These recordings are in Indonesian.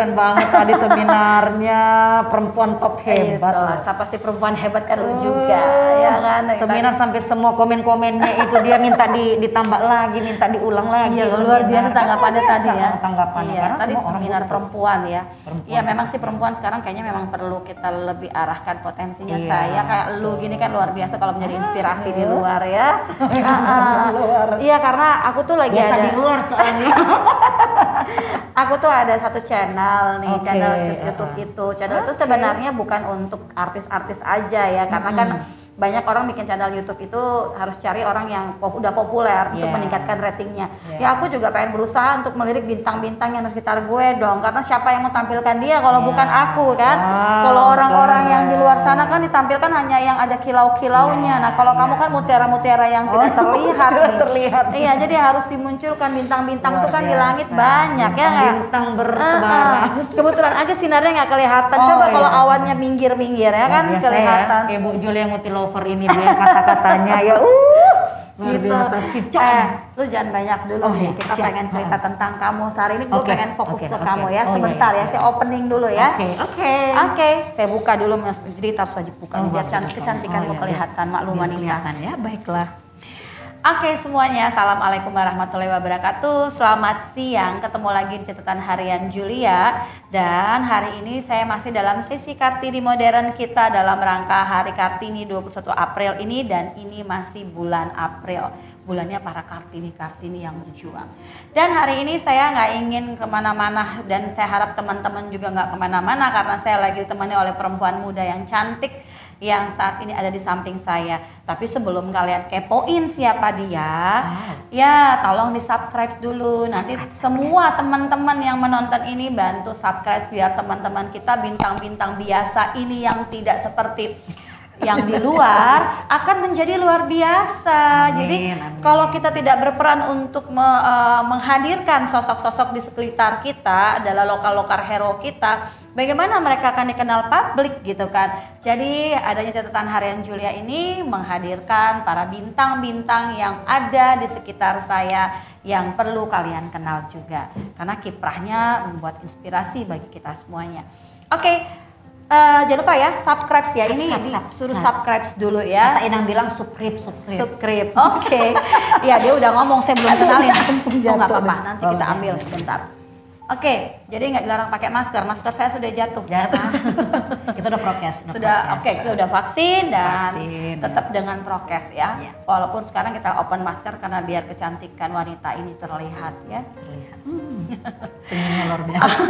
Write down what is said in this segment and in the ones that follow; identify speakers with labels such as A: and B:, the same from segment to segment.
A: keren banget tadi seminarnya perempuan top hebat.
B: Itulah, siapa sih perempuan hebat kan lu juga, ya kan?
A: Seminar sampai semua komen-komennya itu dia minta ditambah lagi, minta diulang lagi.
B: Iya, luar biasa tanggapannya tadi ya.
A: Tanggapannya.
B: Iya,
A: Karena
B: tadi
A: semua
B: seminar
A: orang
B: perempuan ya. Iya, memang sih
A: seperti
B: perempuan sekarang kayaknya memang perlu kita lebih arahkan potensinya.
A: Iya,
B: Saya kayak lu gini kan luar biasa kalau menjadi inspirasi di luar ya. Iya, karena aku tuh lagi
A: biasa
B: ada
A: di luar soalnya.
B: aku tuh ada satu channel nih,
A: Oke,
B: channel YouTube itu. Channel itu sebenarnya bukan untuk artis-artis aja ya, karena kan banyak orang bikin channel YouTube itu harus cari orang yang udah populer untuk meningkatkan ratingnya. Ya aku juga pengen berusaha untuk melirik bintang-bintang yang di sekitar gue dong, karena siapa yang mau tampilkan dia kalau bukan aku kan. Kalau orang-orang yang di luar sana kan ditampilkan hanya yang ada kilau-kilaunya. Nah kalau kamu kan mutiara-mutiara yang tidak terlihat nih.
A: Terlihat.
B: Iya, jadi harus dimunculkan bintang-bintang tuh kan di langit banyak ya nggak?
A: Bintang bertebaran.
B: Kebetulan aja sinarnya nggak kelihatan. Coba kalau awannya minggir-minggir ya kan
A: Biasa
B: kelihatan.
A: Ya, Ibu Julia multi lover ini dia kata-katanya ya luar
B: Gitu.
A: biasa cicak.
B: Lu jangan banyak dulu
A: Oh,
B: nih.
A: iya,
B: Kita
A: siap.
B: pengen cerita tentang kamu. Hari ini gue
A: Oke,
B: pengen fokus
A: oke,
B: ke
A: oke.
B: kamu ya.
A: Oh, iya,
B: Sebentar
A: iya,
B: ya, saya opening dulu ya.
A: Oke.
B: Saya buka dulu Mas. Jadi harus wajib buka nih, biar kecantikan lu kelihatan maklum wanita.
A: Kelihatan ya, baiklah.
B: Oke semuanya, assalamualaikum warahmatullahi wabarakatuh. Selamat siang, ketemu lagi di catatan harian Julia. Dan hari ini saya masih dalam sesi Kartini modern kita dalam rangka Hari Kartini 21 April ini. Dan ini masih bulan April, bulannya para Kartini-Kartini yang berjuang. Dan hari ini saya nggak ingin kemana-mana, dan saya harap teman-teman juga nggak kemana-mana, karena saya lagi ditemani oleh perempuan muda yang cantik yang saat ini ada di samping saya. Tapi sebelum kalian kepoin siapa dia, ya tolong di subscribe dulu. Nanti semua teman-teman yang menonton ini bantu subscribe biar teman-teman kita bintang-bintang biasa ini yang tidak seperti yang di luar akan menjadi luar biasa. Jadi kalau kita tidak berperan untuk menghadirkan sosok-sosok di sekitar kita adalah lokal-lokal hero kita, bagaimana mereka akan dikenal publik gitu kan. Jadi adanya catatan harian Julia ini menghadirkan para bintang-bintang yang ada di sekitar saya yang perlu kalian kenal juga, karena kiprahnya membuat inspirasi bagi kita semuanya. Oke. Jangan lupa ya subscribe ya, ini suruh subscribe dulu ya.
A: Kata Inang bilang subscribe.
B: Oke. Ya dia udah ngomong, saya belum kenalin. Oh nggak apa-apa, nanti kita ambil sebentar. Oke, jadi nggak dilarang pakai masker. Masker saya sudah jatuh.
A: Kita udah prokes.
B: Sudah oke, kita udah vaksin dan tetap dengan prokes ya. Walaupun sekarang kita open masker karena biar kecantikan wanita ini terlihat ya.
A: Senyumnya luar biasa.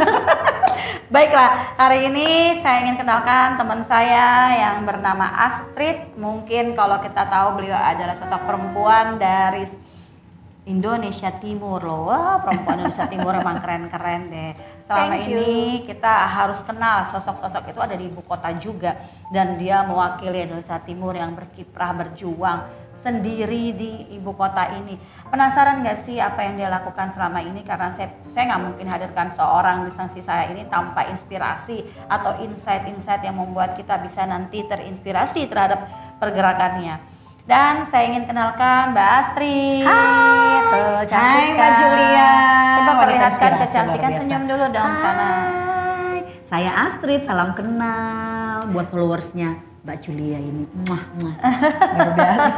B: Baiklah, hari ini saya ingin kenalkan teman saya yang bernama Astrid. Mungkin kalau kita tahu beliau adalah sosok perempuan dari Indonesia Timur loh. Wah, perempuan Indonesia Timur emang keren-keren deh. Selama ini kita harus kenal sosok-sosok itu ada di ibu kota juga, dan dia mewakili Indonesia Timur yang berkiprah berjuang sendiri di ibu kota ini. Penasaran gak sih apa yang dia lakukan selama ini? Karena saya nggak mungkin hadirkan seorang di samping saya ini tanpa inspirasi atau insight-insight yang membuat kita bisa nanti terinspirasi terhadap pergerakannya. Dan saya ingin kenalkan Mbak Astrid. Tuh, cantik
A: Mbak Julia.
B: Coba perlihatkan kecantikan, senyum dulu dong sana.
A: Saya Astrid, salam kenal buat followersnya Mbak Julia ini. Luar biasa.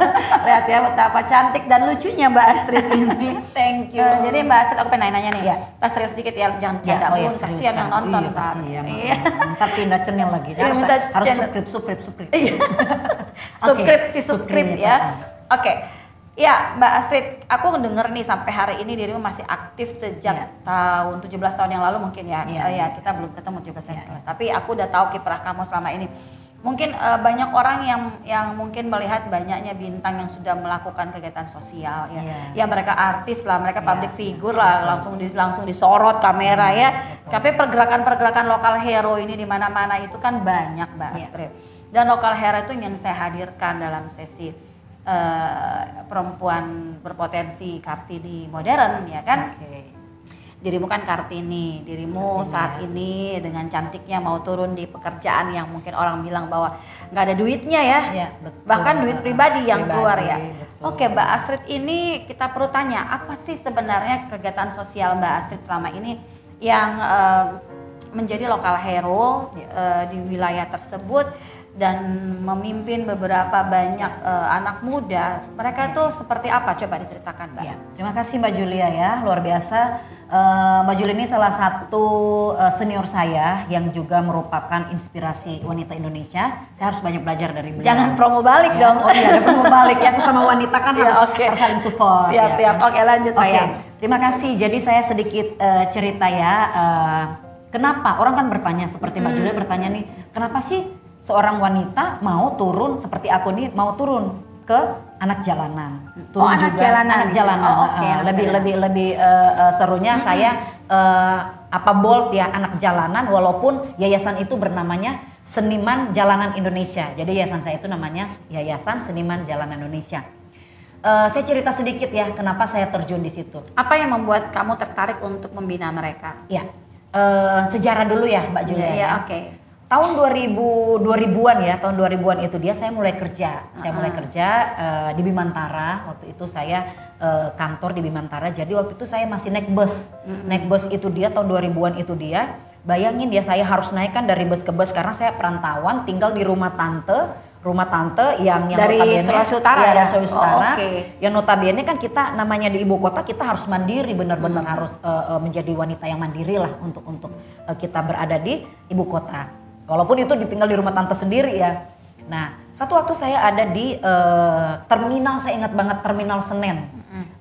B: Lihat ya betapa cantik dan lucunya Mbak Astrid ini.
A: Thank you.
B: Jadi Mbak Astrid, aku pengen nanya nih. Kita serius sedikit ya, jangan bercanda mulu, kasihan yang nonton.
A: Iya. Ntar pindah channel lagi. Harus subscribe.
B: Subscribe ya. Oke. Ya Mbak Astrid, aku denger nih sampai hari ini dirimu masih aktif sejak tahun 17 tahun yang lalu mungkin ya. Ya kita belum ketemu 17 tahun yang lalu. Tapi aku udah tahu kiprah kamu selama ini. Mungkin banyak orang yang mungkin melihat banyaknya bintang yang sudah melakukan kegiatan sosial ya. Ya mereka artis lah, mereka public figure lah, langsung disorot kamera ya. Tapi pergerakan-pergerakan lokal hero ini di mana-mana itu kan banyak Mbak Astrid. Dan lokal hero itu yang saya hadirkan dalam sesi perempuan berpotensi Kartini modern ya kan. Dirimu kan Kartini, dirimu saat ini dengan cantiknya mau turun di pekerjaan yang mungkin orang bilang bahwa nggak ada duitnya ya, bahkan duit pribadi yang keluar ya. Oke Mbak Astrid, ini kita perlu tanya, apa sih sebenarnya kegiatan sosial Mbak Astrid selama ini yang menjadi lokal hero di wilayah tersebut dan memimpin beberapa banyak anak muda. Mereka tuh seperti apa? Coba diceritakan, Mbak.
A: Ya, terima kasih Mbak Julia ya, luar biasa. Mbak Julia ini salah satu senior saya yang juga merupakan inspirasi wanita Indonesia. Saya harus banyak belajar dari beliau.
B: Jangan promo balik
A: ya,
B: dong.
A: Oh iya, ada promo balik ya, sesama wanita kan harus saling support.
B: Siap,
A: ya.
B: Oke, lanjut saya.
A: Terima kasih. Jadi saya sedikit cerita ya. Kenapa orang kan bertanya seperti Mbak Julia bertanya nih, kenapa sih seorang wanita mau turun seperti aku nih, mau turun ke anak jalanan, turun
B: anak
A: juga
B: jalanan
A: anak
B: gitu.
A: jalanan. Lebih serunya saya bold ya, anak jalanan, walaupun yayasan itu bernamanya Seniman Jalanan Indonesia. Jadi yayasan saya itu namanya Yayasan Seniman Jalanan Indonesia. Saya cerita sedikit ya, kenapa saya terjun di situ.
B: Apa yang membuat kamu tertarik untuk membina mereka?
A: Ya, sejarah dulu ya Mbak Julia.
B: Ya, oke.
A: Tahun 2000-an ya, tahun 2000-an itu saya mulai kerja. Saya mulai kerja di Bimantara. Waktu itu saya kantor di Bimantara. Jadi waktu itu saya masih naik bus. Naik bus itu dia tahun 2000-an itu dia. Bayangin dia, saya harus naikkan dari bus ke bus karena saya perantauan, tinggal di rumah tante yang
B: dari
A: notabene
B: Sulawesi Utara
A: ya,
B: ya?
A: Sulawesi Utara.
B: Okay.
A: Yang notabene kan kita namanya di ibu kota, kita harus mandiri, benar-benar harus menjadi wanita yang mandiri lah untuk kita berada di ibu kota. Walaupun itu ditinggal di rumah tante sendiri ya. Nah, satu waktu saya ada di terminal, saya ingat banget Terminal Senen.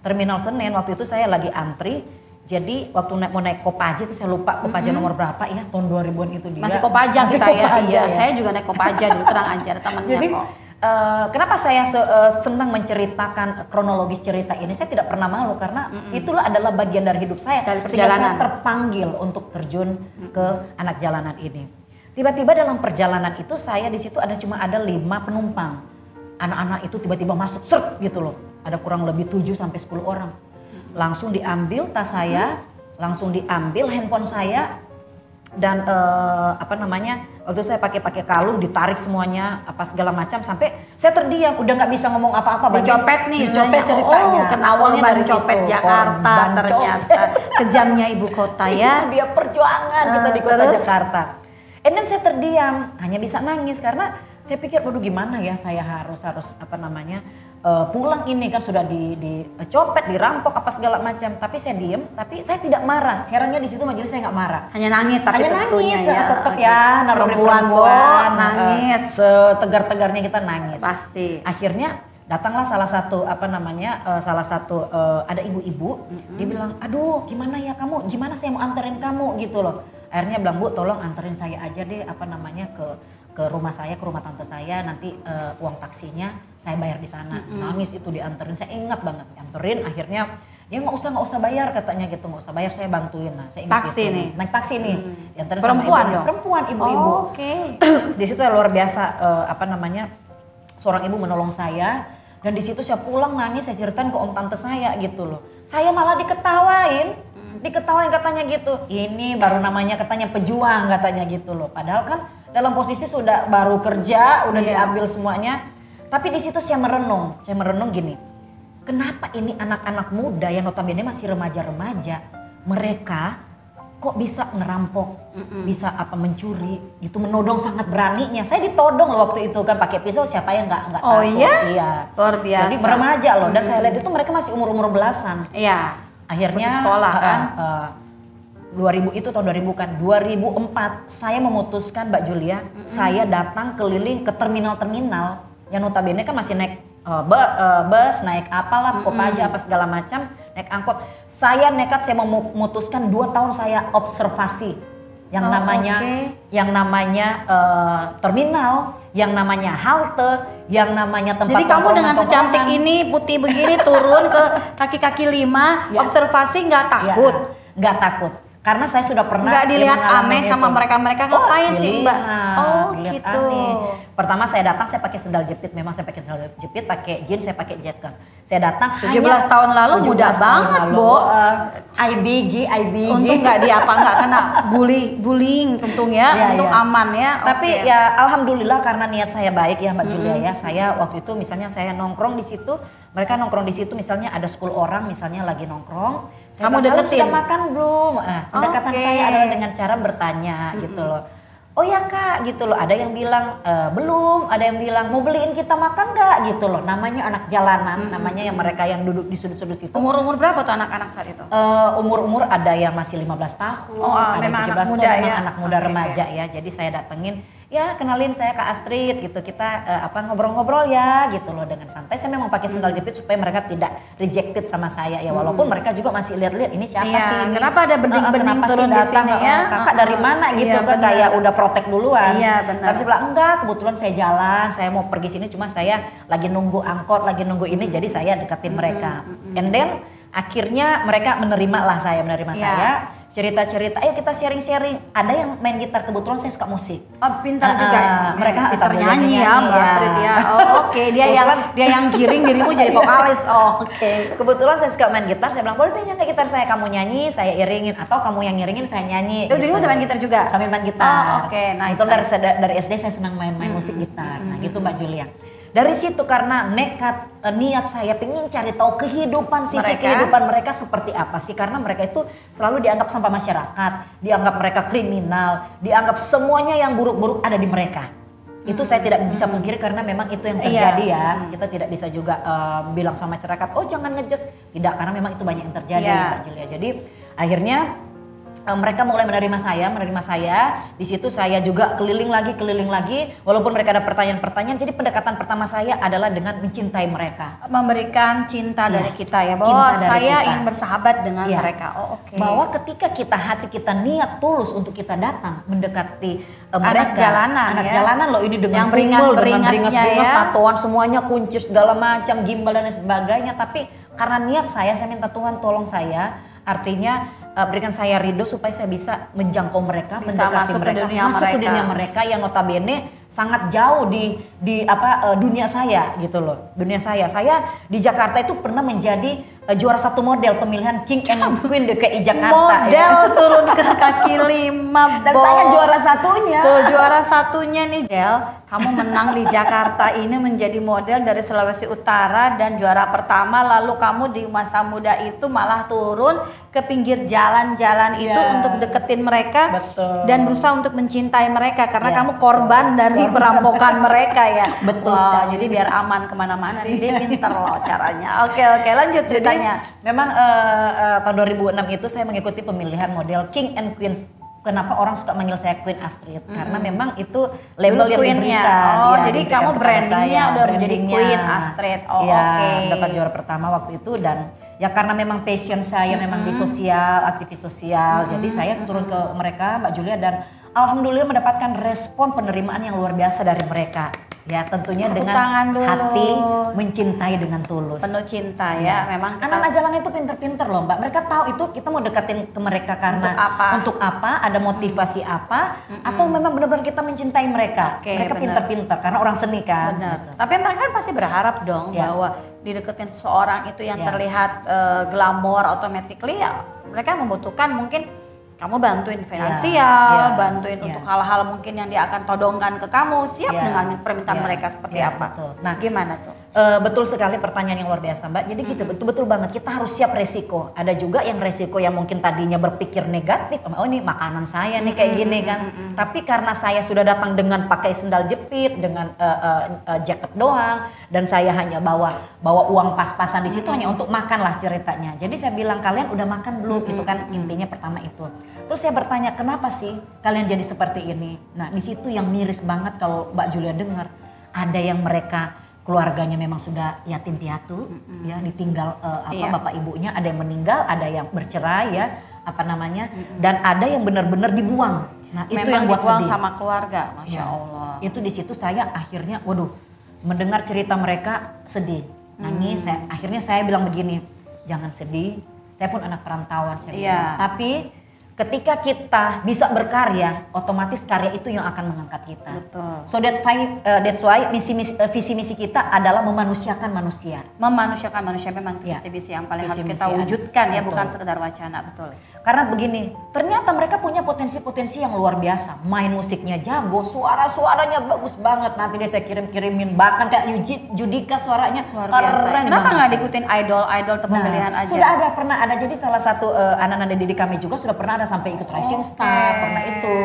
A: Terminal Senen, waktu itu saya lagi antri. Jadi waktu mau naik Kopaja itu saya lupa Kopaja nomor berapa ya, tahun 2000-an itu dia.
B: Masih Kopaja
A: Masih
B: kita
A: Kopaja,
B: ya. Saya juga naik Kopaja dulu, tenang aja, temannya
A: Jadi,
B: kok.
A: kenapa saya senang menceritakan kronologis cerita ini? Saya tidak pernah malu karena itulah adalah bagian dari hidup saya.
B: Dari
A: Sehingga
B: perjalanan.
A: saya terpanggil untuk terjun ke anak jalanan ini. Tiba-tiba dalam perjalanan itu saya di situ cuma ada 5 penumpang. Anak-anak itu tiba-tiba masuk seret gitu loh. Ada kurang lebih 7 sampai 10 orang. Langsung diambil tas saya, langsung diambil handphone saya dan waktu itu saya pakai kalung, ditarik semuanya apa segala macam sampai saya terdiam, udah nggak bisa ngomong apa-apa.
B: Dicopet nih,
A: dicopet ceritanya.
B: Kena korban copet Jakarta ternyata. Kejamnya ibu kota ya.
A: Itu dia perjuangan kita di kota Jakarta. Dan saya terdiam, hanya bisa nangis karena saya pikir, waduh gimana ya, saya harus pulang ini kan sudah dicopet, dirampok apa segala macam. Tapi saya diem, tapi saya tidak marah. Herannya di situ majelis saya nggak marah.
B: Hanya nangis tapi
A: hanya
B: tentunya
A: nangis,
B: ya.
A: Tetap ya,
B: perempuan nangis.
A: Setegar-tegarnya kita nangis.
B: Pasti.
A: Akhirnya datanglah salah satu ada ibu-ibu, dia bilang, aduh gimana ya kamu, gimana saya mau anterin kamu gitu loh. Akhirnya bilang, Bu tolong anterin saya aja deh ke rumah saya, ke rumah tante saya, nanti uang taksinya saya bayar di sana. Nangis itu dianterin, saya ingat banget dianterin. Akhirnya ya nggak usah bayar katanya gitu, nggak usah bayar, saya bantuin. Nah, saya ingat
B: taksi
A: itu.
B: nih,
A: naik taksi nih, dianterin
B: perempuan
A: sama
B: dong,
A: perempuan ibu-ibu.
B: Oke.
A: Di situ luar biasa seorang ibu menolong saya. Dan di situ saya pulang nangis, saya ceritain ke om tante saya gitu loh. Saya malah diketawain katanya gitu. Ini baru namanya katanya pejuang katanya gitu loh. Padahal kan dalam posisi sudah baru kerja, udah diambil semuanya. Tapi di situ saya merenung gini. Kenapa ini anak-anak muda yang notabene masih remaja-remaja, mereka kok bisa ngerampok, bisa mencuri, itu menodong sangat beraninya. Saya ditodong loh waktu itu kan pakai pisau, siapa yang nggak takut?
B: Iya? Luar biasa.
A: Jadi remaja loh, dan saya lihat itu mereka masih umur belasan.
B: Iya.
A: Akhirnya
B: sekolah kan.
A: 2000 itu tahun 2000 kan, 2004 saya memutuskan Mbak Julia, saya datang keliling ke terminal-terminal yang notabene kan masih naik bus, naik apalah, Kopaja apa segala macam, naik angkot. Saya nekat, saya memutuskan 2 tahun saya observasi yang namanya terminal, yang namanya halte, yang namanya tempat.
B: Jadi kamu dengan secantik ini, putih begini turun ke kaki-kaki 5, observasi nggak takut?
A: Nggak takut. Karena saya sudah pernah.
B: Nggak dilihat aneh sama mereka ngapain sih Mbak? Gitu.
A: Aneh. Pertama saya datang, saya pakai sendal jepit. Memang saya pakai sendal jepit, pakai jeans, saya pakai jacket. Saya datang
B: 17 tahun lalu muda banget, Bo.
A: IBG.
B: Untung nggak kena bullying, untung ya, untung aman ya.
A: Tapi ya alhamdulillah karena niat saya baik ya Mbak Julia ya. Saya waktu itu misalnya saya nongkrong di situ, Mereka nongkrong di situ misalnya ada 10 orang misalnya lagi nongkrong.
B: Kamu
A: bilang,
B: deketin?
A: sudah makan belum? Pendekatan
B: Oke.
A: saya adalah dengan cara bertanya gitu loh. Oh ya kak gitu loh, ada yang bilang belum, ada yang bilang mau beliin kita makan nggak gitu loh. Namanya anak jalanan, namanya yang mereka yang duduk di sudut-sudut situ.
B: Umur berapa tuh anak-anak saat itu?
A: Umur-umur ada yang masih 15 tahun, ada
B: memang
A: 17
B: anak
A: tahun,
B: muda
A: memang
B: ya?
A: anak muda
B: Oke,
A: remaja ya. Jadi saya datengin, ya kenalin saya Kak Astrid gitu, kita ngobrol-ngobrol ya gitu loh dengan santai. Saya memang pakai sendal jepit supaya mereka tidak rejected sama saya ya, walaupun mereka juga masih lihat-lihat ini siapa
B: Iya,
A: sih ini.
B: kenapa ada bening-bening
A: Kenapa sih
B: turun di
A: datang,
B: sini ya?
A: Kakak dari mana gitu
B: Iya,
A: kan,
B: benar.
A: kayak udah protek duluan.
B: Iya, benar.
A: Tapi saya bilang enggak, kebetulan saya jalan, saya mau pergi sini, cuma saya lagi nunggu angkot, lagi nunggu ini, jadi saya deketin mereka. And then akhirnya mereka menerima saya.
B: Iya.
A: Cerita-cerita, ayo kita sharing-sharing. Ada yang main gitar, kebetulan saya suka musik.
B: Oh, pintar juga.
A: Mereka
B: pintar
A: sambil
B: nyanyi ya, Mbak
A: ya.
B: Astrid ya. Oh, oke. Dia yang giring, dirimu jadi vokalis. Oh, oke.
A: Kebetulan saya suka main gitar, saya bilang boleh pinjam nggak gitar saya, kamu nyanyi, saya iringin, atau kamu yang ngiringin, saya nyanyi.
B: Itu dirimu main gitar juga?
A: Sambil main gitar.
B: Oh, oke. Nice.
A: Itu dari SD saya senang main-main musik gitar. Nah gitu Mbak Julia. Dari situ karena nekat niat saya pengen cari tahu kehidupan kehidupan mereka seperti apa sih, karena mereka itu selalu dianggap sampah masyarakat, dianggap mereka kriminal, dianggap semuanya yang buruk-buruk ada di mereka. Itu saya tidak bisa pungkiri karena memang itu yang terjadi ya. Kita tidak bisa juga bilang sama masyarakat, oh jangan ngejudge, tidak, karena memang itu banyak yang terjadi Mbak Julia. Jadi akhirnya mereka mulai menerima saya. Di situ saya juga keliling lagi. Walaupun mereka ada pertanyaan-pertanyaan, jadi pendekatan pertama saya adalah dengan mencintai mereka.
B: Memberikan cinta dari kita ya, bahwa
A: Cinta dari
B: saya
A: kita.
B: ingin bersahabat dengan
A: Iya.
B: mereka. Oh, oke.
A: Bahwa ketika hati kita niat tulus untuk kita datang mendekati
B: Anak
A: mereka,
B: jalanan
A: anak
B: ya.
A: jalanan loh ini dengan
B: Yang beringas-beringasnya ya.
A: tatoan semuanya kuncis segala macam, gimbal dan sebagainya. Tapi karena niat saya minta Tuhan tolong saya, artinya berikan saya ridho supaya saya bisa menjangkau mereka,
B: Bisa
A: mendekati
B: masuk ke
A: mereka,
B: dunia
A: masuk ke
B: mereka.
A: dunia mereka yang notabene sangat jauh di dunia saya gitu loh. Dunia saya di Jakarta itu pernah menjadi juara 1 model pemilihan King and Queen DKI Jakarta.
B: Model turun ke kaki 5
A: Dan saya juara satunya.
B: Tuh juara satunya nih Del, kamu menang di Jakarta ini menjadi model dari Sulawesi Utara dan juara pertama, lalu kamu di masa muda itu malah turun ke pinggir jalan-jalan itu untuk deketin mereka.
A: Betul.
B: Dan berusaha untuk mencintai mereka karena
A: Ya,
B: kamu korban dari perampokan mereka ya.
A: Betul
B: Wah,
A: sekali.
B: jadi biar aman kemana-mana, dia pinter loh caranya. Oke, lanjut ceritanya.
A: Memang tahun 2006 itu saya mengikuti pemilihan model King and Queen. Kenapa orang suka manggil saya Queen Astrid? Karena memang itu label
B: Dulu
A: yang
B: Queen-nya.
A: diberikan.
B: Oh,
A: ya,
B: jadi
A: diberikan
B: kamu
A: kepada
B: brandingnya
A: saya,
B: udah menjadi
A: brandingnya.
B: Queen Astrid. Oh,
A: Iya,
B: oke.
A: dapat juara pertama waktu itu, dan ya karena memang passion saya memang di sosial, aktivis sosial. Jadi saya turun ke mereka, Mbak Julia, dan alhamdulillah mendapatkan respon penerimaan yang luar biasa dari mereka. Ya tentunya
B: Tepuk
A: dengan
B: tangan dulu.
A: hati mencintai dengan tulus.
B: Penuh cinta ya, memang kita
A: Anak-anak jalanan itu pinter-pinter loh Mbak. Mereka tahu itu kita mau deketin ke mereka karena untuk apa, ada motivasi apa, atau memang benar-benar kita mencintai mereka.
B: Oke,
A: Mereka
B: benar.
A: pinter-pinter karena orang seni kan.
B: benar.
A: Gitu.
B: Tapi mereka kan pasti berharap dong
A: Ya.
B: bahwa dideketin seseorang itu yang
A: Ya.
B: terlihat glamor, automatically ya mereka membutuhkan mungkin kamu bantuin finansial,
A: Ya.
B: bantuin
A: Ya.
B: untuk hal-hal mungkin yang dia akan todongkan ke kamu, siap
A: Ya.
B: dengan permintaan
A: Ya.
B: mereka seperti
A: Ya,
B: apa.
A: betul. Nah,
B: gimana tuh?
A: Betul sekali pertanyaan yang luar biasa Mbak. Jadi gitu betul-betul banget kita harus siap resiko. Ada juga yang resiko yang mungkin tadinya berpikir negatif, oh ini makanan saya nih kayak gini kan. Tapi karena saya sudah datang dengan pakai sendal jepit, dengan jaket doang, dan saya hanya bawa uang pas-pasan di situ hanya untuk makan lah ceritanya. Jadi saya bilang kalian udah makan belum? Itu kan intinya pertama itu. Terus saya bertanya kenapa sih kalian jadi seperti ini? Nah di situ yang miris banget kalau Mbak Julia dengar, ada yang mereka keluarganya memang sudah yatim piatu, ya ditinggal bapak ibunya, ada yang meninggal, ada yang bercerai ya, dan ada yang benar-benar dibuang. Nah itu
B: Memang
A: yang buat
B: dibuang
A: sedih.
B: sama keluarga, Masya
A: Ya,
B: Allah.
A: Itu di situ saya akhirnya, mendengar cerita mereka sedih, nangis. Akhirnya saya bilang begini, jangan sedih. Saya pun anak perantauan, saya bilang. Tapi ketika kita bisa berkarya, otomatis karya itu yang akan mengangkat kita.
B: Betul.
A: So that's why visi misi kita adalah memanusiakan manusia.
B: Memanusiakan manusia memang itu
A: Ya.
B: visi yang paling harus
A: Visi-misi
B: kita wujudkan ya,
A: betul.
B: bukan sekedar wacana, betul.
A: Karena begini, ternyata mereka punya potensi-potensi yang luar biasa. Main musiknya jago, suaranya bagus banget. Nanti deh saya kirim-kirimin, bahkan kayak Judika suaranya
B: Luar biasa.
A: keren
B: Kenapa
A: banget.
B: nggak diikutin idol pemilihan aja?
A: Sudah ada, pernah ada. Jadi salah satu anak-anak didik kami juga sudah pernah ada sampai ikut Rising Star, pernah itu.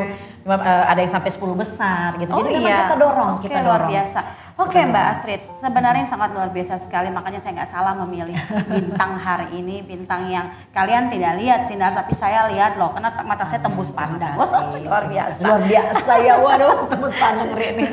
A: Ada yang sampai 10 besar gitu. Jadi memang kita dorong,
B: Oke,
A: kita
B: luar
A: dorong.
B: biasa. Oke Mbak Astrid, sebenarnya sangat luar biasa sekali, makanya saya nggak salah memilih bintang hari ini, bintang yang kalian tidak lihat sinar, tapi saya lihat loh, karena mata saya tembus pandang. Wah, luar biasa.
A: Luar biasa ya, waduh, tembus pandang ngeri ini.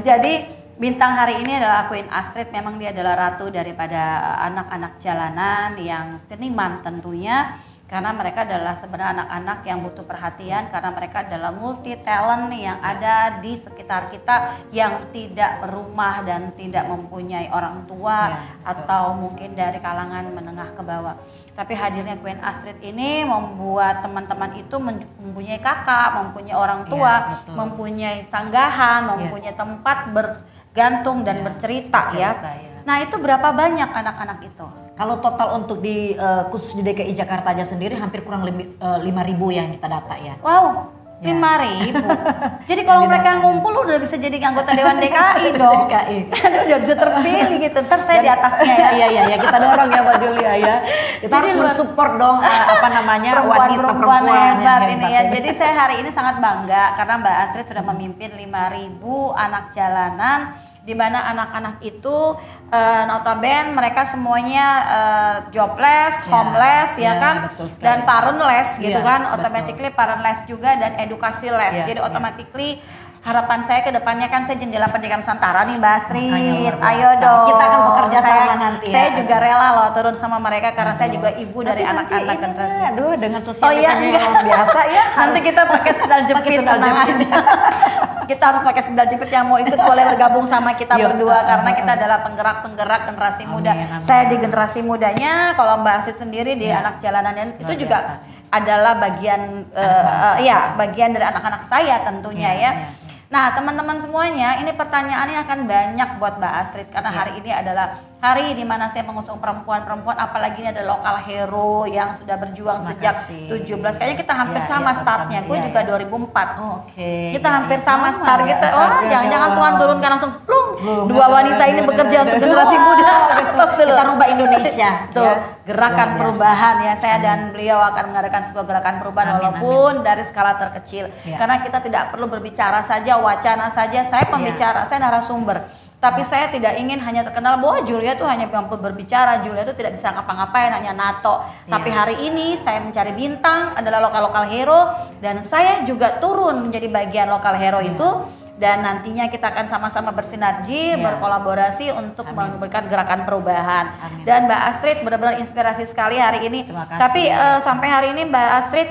B: Jadi bintang hari ini adalah Queen Astrid, memang dia adalah ratu daripada anak-anak jalanan yang seniman tentunya. Karena mereka adalah sebenarnya anak-anak yang butuh perhatian, karena mereka adalah multi talent yang ada di sekitar kita yang tidak berumah dan tidak mempunyai orang tua
A: Ya,
B: atau mungkin dari kalangan menengah ke bawah. Tapi hadirnya Queen Astrid ini membuat teman-teman itu mempunyai kakak, mempunyai orang tua,
A: betul.
B: mempunyai sanggahan, mempunyai tempat bergantung dan bercerita ya. Nah, itu berapa banyak anak-anak itu?
A: Kalau total untuk di khusus di DKI Jakarta aja sendiri hampir kurang lebih 5.000 yang kita data ya.
B: Wow,
A: Ya.
B: 5.000. Jadi kalau mereka ngumpul udah bisa jadi anggota Dewan DKI dong.
A: DKI.
B: Udah bisa terpilih gitu. Ntar saya di atasnya ya.
A: Iya, kita dorong ya Mbak Julia ya. Kita
B: Jadi
A: harus mensupport dong apa namanya
B: perempuan
A: wanita
B: hebat ini ya. Jadi saya hari ini sangat bangga karena Mbak Astrid sudah memimpin 5.000 anak jalanan, di mana anak-anak itu notabene mereka semuanya jobless, homeless ya kan,
A: betul sekali.
B: dan parentless gitu
A: Ya,
B: kan,
A: betul.
B: automatically parentless juga dan edukasi less.
A: Ya,
B: Jadi
A: ya.
B: automatically harapan saya ke depannya kan saya jendela pendidikan Nusantara nih Mbak Astrid.
A: Makanya luar biasa.
B: Ayo dong.
A: Kita akan bekerja sama
B: Saya-
A: nanti ya.
B: Saya juga rela loh turun sama mereka karena saya juga ibu dari anak-anak generasi.
A: Aduh, dengan
B: Oh
A: sosial
B: iya,
A: yang luar biasa ya.
B: Nanti kita pakai sendal jepit,
A: sendal
B: tenang
A: jepit.
B: aja. Kita harus pakai sendal jepit, yang mau ikut boleh bergabung sama kita
A: Yuk.
B: berdua karena kita adalah penggerak-penggerak generasi muda.
A: Amin.
B: Saya di generasi mudanya, kalau Mbak Astrid sendiri di anak jalanan dan itu
A: Luar
B: juga
A: biasa.
B: adalah bagian bagian dari anak-anak saya tentunya ya. Nah, teman-teman semuanya, ini pertanyaannya akan banyak buat Mbak Astrid karena hari ini adalah hari di mana saya mengusung perempuan-perempuan, apalagi ini ada lokal hero yang sudah berjuang
A: Terima
B: sejak
A: kasih.
B: 17. Kayaknya kita hampir
A: Ya,
B: sama
A: ya,
B: startnya.
A: bersama.
B: Gue
A: Ya,
B: juga
A: ya.
B: 2004.
A: Oke.
B: Kita
A: ya,
B: hampir
A: ya,
B: sama start
A: ya,
B: gitu.
A: start
B: Oh,
A: ya,
B: jangan-jangan
A: ya.
B: Tuhan turunkan langsung plung.
A: Belum,
B: Dua
A: bener,
B: wanita ini
A: bener,
B: bekerja
A: bener,
B: untuk
A: bener.
B: generasi muda. Tos dulu.
A: Kita rubah Indonesia.
B: Tuh,
A: ya.
B: gerakan
A: Luar biasa.
B: perubahan ya. Saya dan beliau akan mengadakan sebuah gerakan perubahan
A: Amin,
B: walaupun dari skala terkecil.
A: Ya.
B: Karena kita tidak perlu berbicara saja, wacana saja. Saya pembicara, saya narasumber. Tapi saya tidak ingin hanya terkenal bahwa Julia tuh hanya mampu berbicara, Julia tuh tidak bisa ngapa-ngapain, hanya NATO. Tapi hari ini saya mencari bintang adalah lokal-lokal hero dan saya juga turun menjadi bagian lokal hero itu. Dan nantinya kita akan sama-sama bersinergi, berkolaborasi untuk memberikan gerakan perubahan.
A: Amin.
B: Dan Mbak Astrid benar-benar inspirasi sekali hari ini.
A: Terima kasih.
B: Tapi sampai hari ini Mbak Astrid,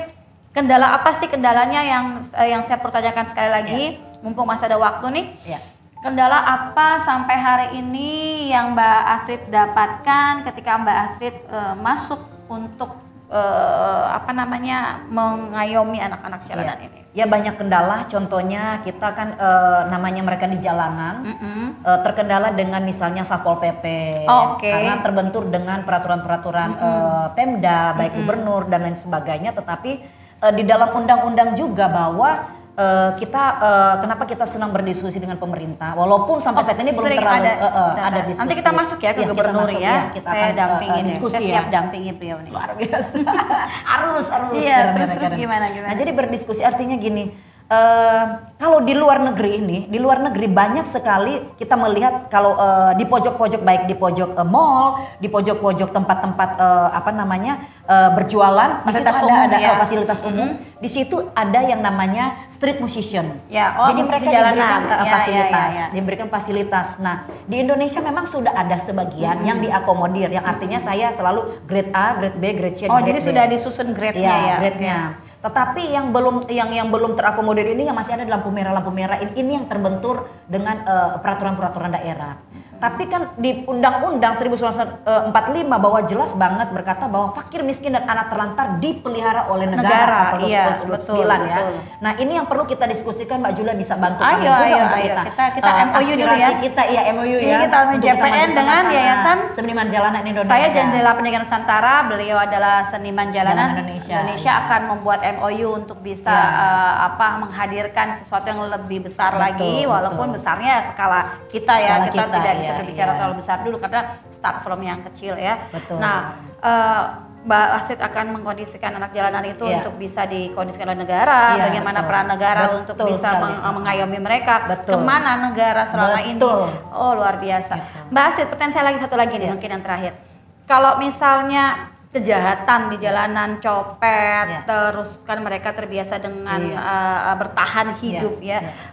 B: kendala apa sih kendalanya yang saya pertanyakan sekali lagi, mumpung masih ada waktu nih.
A: Ya.
B: Kendala apa sampai hari ini yang Mbak Astrid dapatkan ketika Mbak Astrid masuk untuk mengayomi anak-anak jalanan ini?
A: Ya banyak kendala, contohnya kita kan namanya mereka di jalanan, terkendala dengan misalnya Satpol PP,
B: Oke.
A: karena terbentur dengan peraturan-peraturan Pemda, baik gubernur dan lain sebagainya. Tetapi di dalam undang-undang juga bahwa kenapa kita senang berdiskusi dengan pemerintah, walaupun sampai saat ini belum
B: Sering
A: terlalu
B: ada
A: diskusi.
B: Nanti kita masuk ya ke
A: Iya, kita
B: gubernur
A: masuk,
B: ya.
A: kita
B: Saya
A: akan,
B: dampingin nih.
A: diskusi
B: Saya
A: ya.
B: siap dampingi beliau nih.
A: Luar biasa. Arus.
B: Iya,
A: Kadang-kadang.
B: terus gimana?
A: Nah, jadi berdiskusi artinya gini, kalau di luar negeri banyak sekali kita melihat kalau di pojok-pojok, baik di pojok mall, di pojok-pojok tempat-tempat berjualan, di situ
B: Fasilitas
A: ada
B: umum, ya.
A: fasilitas umum. Di situ ada yang namanya street musician.
B: Ya,
A: Jadi
B: musisi
A: mereka
B: jalanan.
A: diberikan
B: Ya,
A: fasilitas,
B: ya.
A: diberikan fasilitas. Nah, di Indonesia memang sudah ada sebagian yang diakomodir, yang artinya saya selalu grade A, grade B, grade C.
B: Oh,
A: grade
B: jadi
A: D.
B: sudah disusun grade-nya ya.
A: Grade-nya. Tetapi yang belum terakomodir ini yang masih ada lampu merah ini yang terbentur dengan peraturan-peraturan daerah. Tapi kan di Undang-Undang 1945 bahwa jelas banget berkata bahwa fakir, miskin dan anak terlantar dipelihara oleh negara. Pasal 29 ya.
B: Betul.
A: Nah, ini yang perlu kita diskusikan, Mbak Julia bisa bantu kami
B: Ayo,
A: juga
B: ayo,
A: untuk
B: ayo.
A: kita.
B: Kita MOU dulu ya.
A: Kita iya MOU
B: Ini
A: ya.
B: kita
A: Untuk
B: JPN
A: maju
B: dengan
A: sama-sama.
B: Yayasan
A: Seniman Jalanan Indonesia.
B: Saya Jendela Pendidikan Nusantara, beliau adalah seniman jalanan
A: Indonesia.
B: akan membuat MOU untuk bisa menghadirkan sesuatu yang lebih besar lagi, walaupun besarnya skala kita ya,
A: Skala
B: kita tidak bisa
A: ya,
B: berbicara terlalu besar dulu karena start from yang kecil ya.
A: Betul.
B: Nah, Mbak Astrid akan mengkondisikan anak jalanan itu untuk bisa dikondisikan oleh negara, bagaimana peran negara untuk bisa mengayomi mereka, kemana negara selama ini. Oh, luar biasa. Mbak Astrid, pertanyaan saya lagi satu lagi nih, mungkin yang terakhir. Kalau misalnya kejahatan di jalanan, copet, terus kan mereka terbiasa dengan bertahan hidup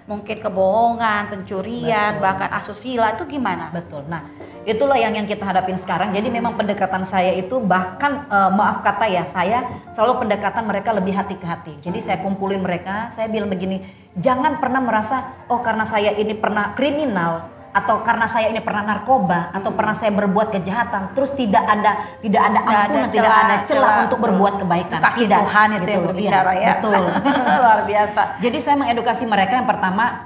B: mungkin kebohongan, pencurian, bahkan asusila, itu gimana?
A: Betul. Nah, itulah yang kita hadapin sekarang. Jadi memang pendekatan saya itu bahkan maaf kata ya, saya selalu pendekatan mereka lebih hati ke hati. Jadi saya kumpulin mereka, saya bilang begini, jangan pernah merasa oh karena saya ini pernah kriminal atau karena saya ini pernah narkoba atau pernah saya berbuat kejahatan terus tidak ada ampunan, tidak ada celah untuk berbuat kebaikan.
B: Kasih
A: tidak,
B: Tuhan itu yang berbicara ya.
A: Betul.
B: Luar biasa.
A: Jadi saya mengedukasi mereka yang pertama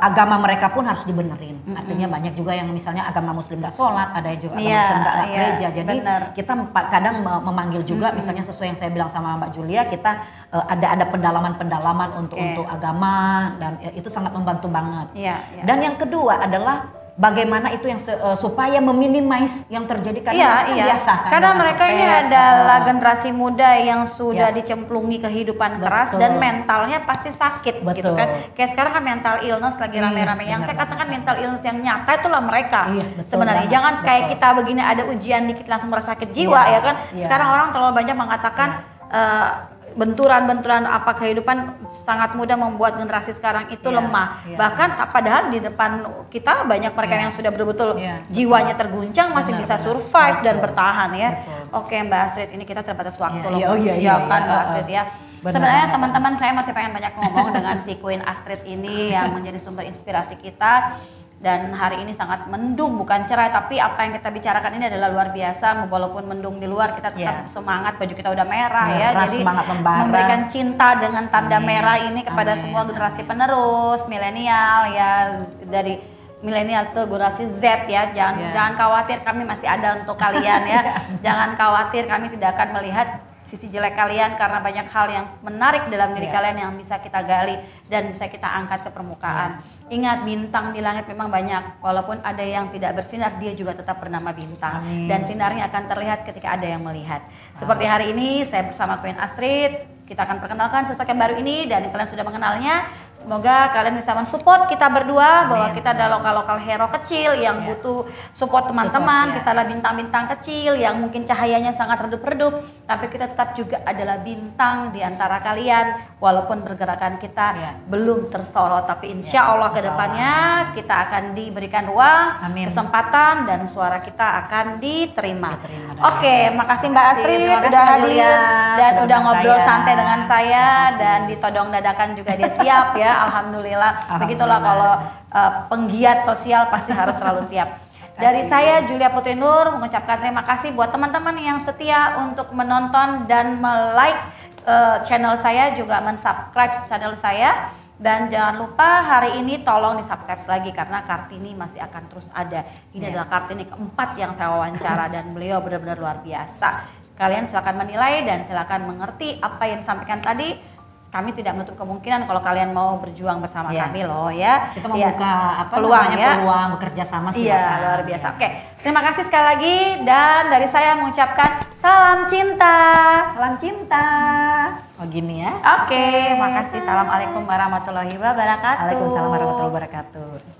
A: agama mereka pun harus dibenerin. Artinya banyak juga yang misalnya agama Muslim gak sholat, ada yang juga agama Muslim gak gereja. Jadi kita kadang memanggil juga misalnya sesuai yang saya bilang sama Mbak Julia, kita ada pendalaman untuk agama dan itu sangat membantu banget. Dan yang kedua adalah bagaimana itu yang supaya meminimais yang terjadi karena biasa kan,
B: karena mereka ini adalah generasi muda yang sudah dicemplungi kehidupan keras dan mentalnya pasti sakit gitu kan. Kayak sekarang kan mental illness lagi rame-rame. Yang saya katakan mental illness yang nyata itulah mereka sebenarnya. Jangan kayak kita begini ada ujian dikit langsung merasa sakit jiwa ya kan. Sekarang orang terlalu banyak mengatakan benturan-benturan apa kehidupan sangat mudah membuat generasi sekarang itu lemah. Bahkan padahal di depan kita banyak mereka yang sudah betul-betul jiwanya terguncang masih bisa survive dan bertahan ya. Oke Mbak Astrid, ini kita terbatas waktu loh. Kan Mbak Astrid ya. Sebenarnya teman-teman saya masih pengen banyak ngomong dengan si Queen Astrid ini yang menjadi sumber inspirasi kita. Dan hari ini sangat mendung, bukan cerah, tapi apa yang kita bicarakan ini adalah luar biasa. Walaupun mendung di luar, kita tetap semangat, baju kita udah merah ya. Jadi memberikan cinta dengan tanda merah ini kepada semua generasi penerus, milenial ya, dari milenial tuh generasi Z ya. Jangan khawatir, kami masih ada untuk kalian ya. Jangan khawatir, kami tidak akan melihat sisi jelek kalian karena banyak hal yang menarik dalam diri kalian yang bisa kita gali dan bisa kita angkat ke permukaan. Ingat, bintang di langit memang banyak, walaupun ada yang tidak bersinar, dia juga tetap bernama bintang. Dan sinarnya akan terlihat ketika ada yang melihat. Seperti hari ini saya bersama Queen Astrid, kita akan perkenalkan sosok yang baru ini dan kalian sudah mengenalnya. Semoga kalian bisa mensupport kita berdua bahwa kita adalah lokal hero kecil yang butuh support teman-teman. Kita adalah bintang-bintang kecil yang mungkin cahayanya sangat redup-redup, tapi kita tetap juga adalah bintang di antara kalian walaupun pergerakan kita belum tersorot, tapi insya Allah kedepannya kita akan diberikan ruang, kesempatan dan suara kita akan diterima. Oke, makasih Mbak Astrid udah hadir dan udah ngobrol santai dengan saya dan ditodong dadakan juga dia siap ya. Alhamdulillah. Begitulah kalau penggiat sosial pasti harus selalu siap. Dari saya Julia Putri Nur mengucapkan terima kasih buat teman-teman yang setia untuk menonton dan like channel saya, juga mensubscribe channel saya. Dan jangan lupa hari ini tolong di-subscribe lagi karena Kartini masih akan terus ada. Ini adalah Kartini keempat yang saya wawancara dan beliau benar-benar luar biasa. Kalian silakan menilai dan silakan mengerti apa yang disampaikan tadi. Kami tidak menutup kemungkinan kalau kalian mau berjuang bersama kami loh ya.
A: Kita membuka peluang bekerja sama silakan.
B: Iya, luar biasa. Oke, terima kasih sekali lagi dan dari saya mengucapkan salam cinta.
A: Salam cinta. Oh gini ya.
B: Oke, makasih. Assalamualaikum warahmatullahi wabarakatuh.
A: Waalaikumsalam warahmatullahi wabarakatuh.